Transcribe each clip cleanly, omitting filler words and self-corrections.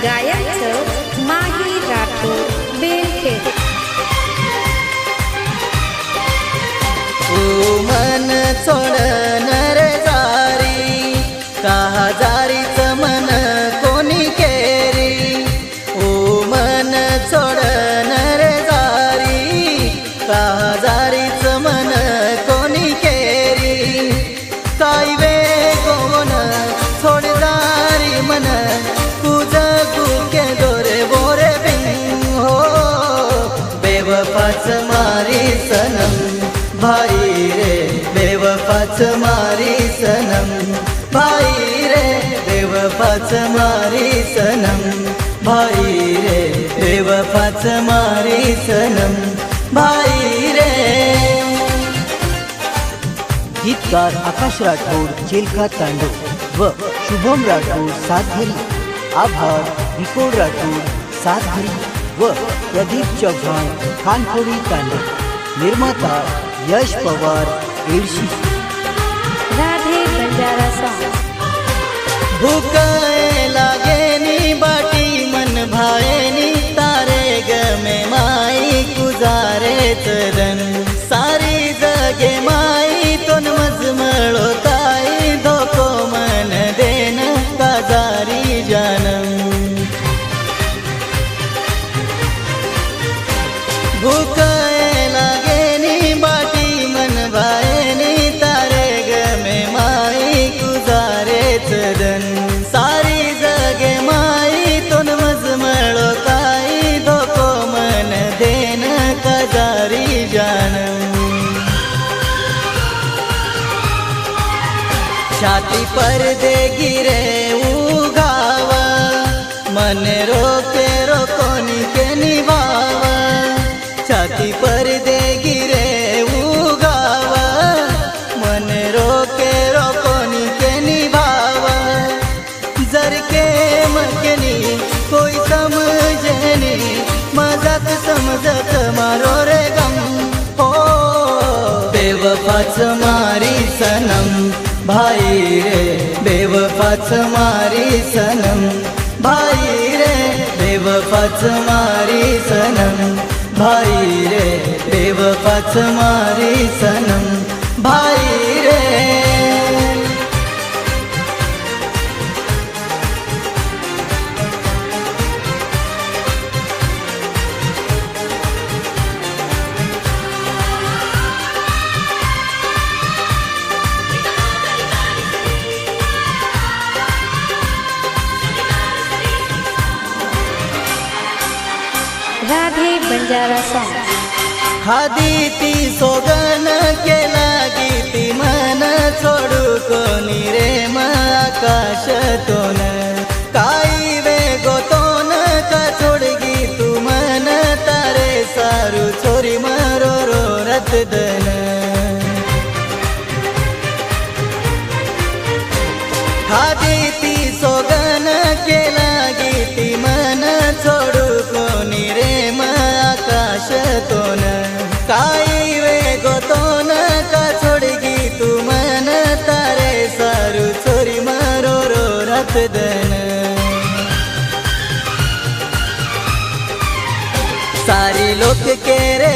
गायक माही राठोड बेलखेड। तू मन सोडन रे जारी का जारीच मन कोणी केरी। ओ मन सोडन रे जारी का जारीच मन कोणी केरी। काय वे गोवन सोड जारी मन तुझ गुके दोरे बोरे बिंग हो। बेवफाच मारी सनम भाई रे बेवफाच मारी सनम भाई रे बेवफाच मारी सनम भाई रे बेवफाच मारी सनम भाई रे। गीतकार आकाश राठोड चिलखा तांडव व शुभम राठोड सातघरी। आभार विकोड राठोड सातघरी व प्रदीप चव्हाण खानखोडी तांडव। निर्माता यश पवार एडशी। राधे बंजारा सॉन्ग। भूख लागेनी बाटी मन भाएनी तारे गमे माई गुजारे चरण। सारी जगे माई तोन मजमळो ताई धोको मन देन काजारी जानम। भूख लागेनी बाटी मन भाएनी तारे गमे माई गुजारे चरण। सारी जगे माई तोन मजमळो ताई धोको मन देन काजारी जानम। छाती पर दे गिरे उगाव मन रोके रोकोनी के निभाव। छाती पर दे गिरे उगाव मन रोके रोकोनी के निभाव। जर के मकनी कोई समझनी मजाक समजत मारो रे गम हो। बेवफाच मारी सनम भाई रे बेवफाच मारी सनम भाई रे बेवफाच मारी सनम भाई रे बेवफाच मारी सनम भाई रे। राधे बंजारा सॉन्ग। हादी ती सोगन केला गीती मन सोडू कोणी रे आकाश तोन। काही वेगो तोन का छोडगी तू मन तारे सारू छोरी मरो रो रत दन। हादी ती सोगन केला गीती मन छोडू कोणी रे आकाश तोन। काही वेगो तोन का छोडगी तू मन तारे सारू छोरी मरो रो रत दन। सारी लोक केरे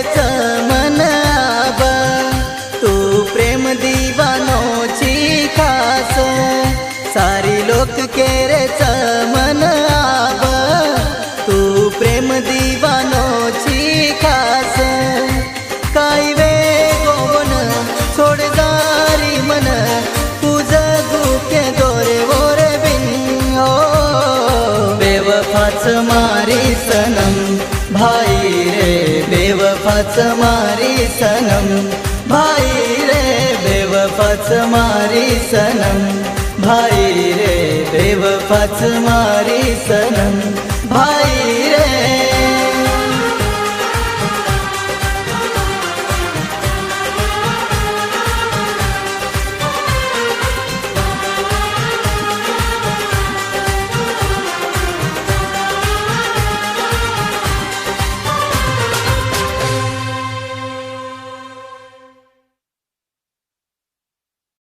मन आब तू प्रेम दीवानोची खास। सारी लोक केरे मन आब तू प्रेम दीवानोची खास। काय वे गोवन सोड जारी मन तुझ गुके दोरे वोरे बिन हो। बेवफाच मारी सनम भाई रे बेवफाच मारी सनम भाई रे बेवफाच मारी सनम भाई रे बेवफाच मारी सनम भाई